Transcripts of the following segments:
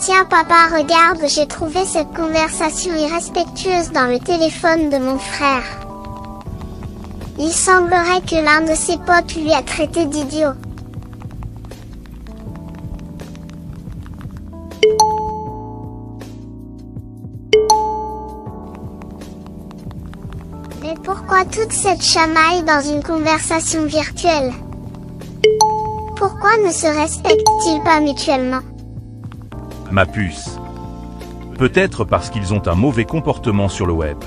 Tiens papa, regarde, j'ai trouvé cette conversation irrespectueuse dans le téléphone de mon frère. Il semblerait que l'un de ses potes lui a traité d'idiot. Mais pourquoi toute cette chamaille dans une conversation virtuelle? Pourquoi ne se respectent-ils pas mutuellement? Ma puce. Peut-être parce qu'ils ont un mauvais comportement sur le web.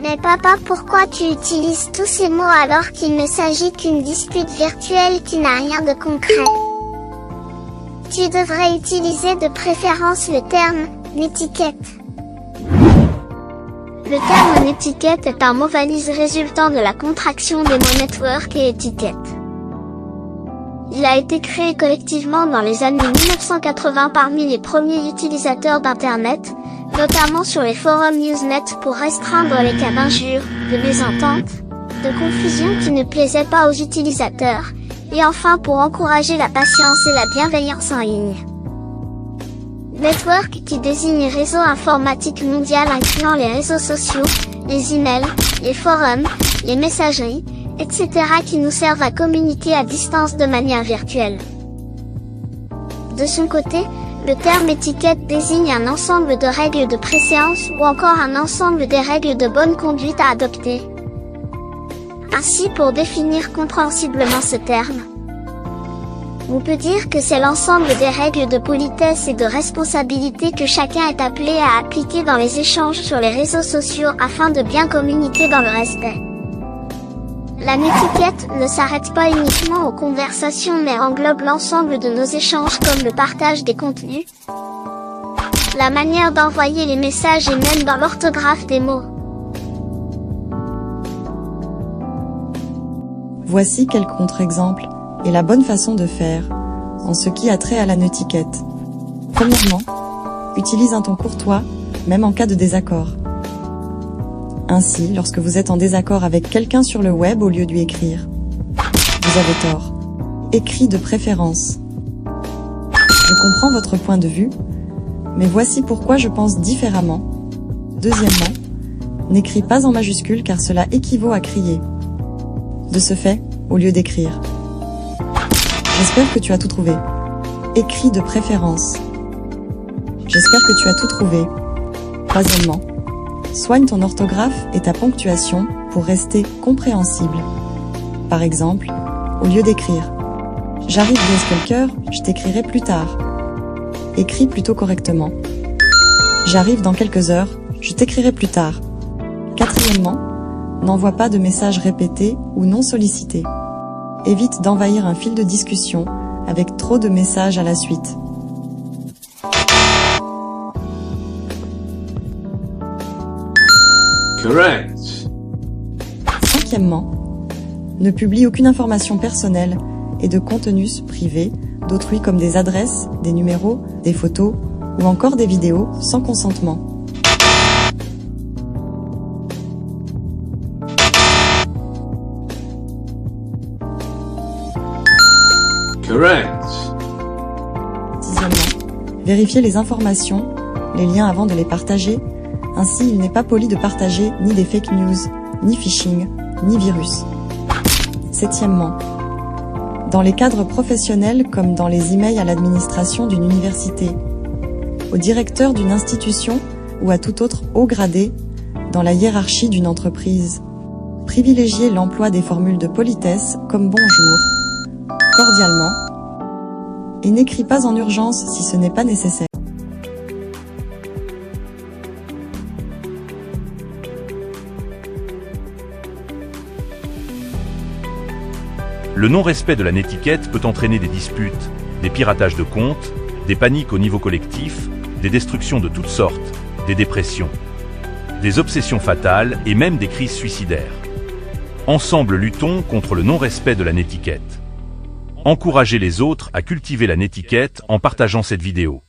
Mais papa, pourquoi tu utilises tous ces mots alors qu'il ne s'agit qu'une dispute virtuelle qui n'a rien de concret? Tu devrais utiliser de préférence le terme « netiquette ». Le terme « netiquette » est un mot valise résultant de la contraction des mots « network » et « étiquette ». Il a été créé collectivement dans les années 1980 parmi les premiers utilisateurs d'Internet, notamment sur les forums Usenet pour restreindre les cas d'injures, de mésentente, de confusion qui ne plaisaient pas aux utilisateurs, et enfin pour encourager la patience et la bienveillance en ligne. Network qui désigne réseau informatique mondial incluant les réseaux sociaux, les emails, les forums, les messageries, etc. qui nous servent à communiquer à distance de manière virtuelle. De son côté, le terme étiquette désigne un ensemble de règles de préséance ou encore un ensemble des règles de bonne conduite à adopter. Ainsi, pour définir comprensiblement ce terme, on peut dire que c'est l'ensemble des règles de politesse et de responsabilité que chacun est appelé à appliquer dans les échanges sur les réseaux sociaux afin de bien communiquer dans le respect. La netiquette ne s'arrête pas uniquement aux conversations mais englobe l'ensemble de nos échanges comme le partage des contenus, la manière d'envoyer les messages et même dans l'orthographe des mots. Voici quelques contre-exemples et la bonne façon de faire en ce qui a trait à la netiquette. Premièrement, utilise un ton courtois, même en cas de désaccord. Ainsi, lorsque vous êtes en désaccord avec quelqu'un sur le web au lieu de lui écrire, vous avez tort. Écris de préférence. Je comprends votre point de vue, mais voici pourquoi je pense différemment. Deuxièmement, n'écris pas en majuscule car cela équivaut à crier. De ce fait, au lieu d'écrire. J'espère que tu as tout trouvé. Écris de préférence. J'espère que tu as tout trouvé. Troisièmement, soigne ton orthographe et ta ponctuation pour rester compréhensible. Par exemple, au lieu d'écrire « J'arrive via Stalker, je t'écrirai plus tard », écris plutôt correctement « J'arrive dans quelques heures, je t'écrirai plus tard ». Quatrièmement, n'envoie pas de messages répétés ou non sollicités. Évite d'envahir un fil de discussion avec trop de messages à la suite. Correct. Cinquièmement, ne publie aucune information personnelle et de contenus privés d'autrui comme des adresses, des numéros, des photos ou encore des vidéos sans consentement. Correct. Sixièmement, vérifiez les informations, les liens avant de les partager. Ainsi, il n'est pas poli de partager ni des fake news, ni phishing, ni virus. Septièmement, dans les cadres professionnels comme dans les emails à l'administration d'une université, au directeur d'une institution ou à tout autre haut gradé dans la hiérarchie d'une entreprise, privilégiez l'emploi des formules de politesse comme bonjour, cordialement, et n'écris pas en urgence si ce n'est pas nécessaire. Le non-respect de la netiquette peut entraîner des disputes, des piratages de comptes, des paniques au niveau collectif, des destructions de toutes sortes, des dépressions, des obsessions fatales et même des crises suicidaires. Ensemble, luttons contre le non-respect de la netiquette. Encouragez les autres à cultiver la netiquette en partageant cette vidéo.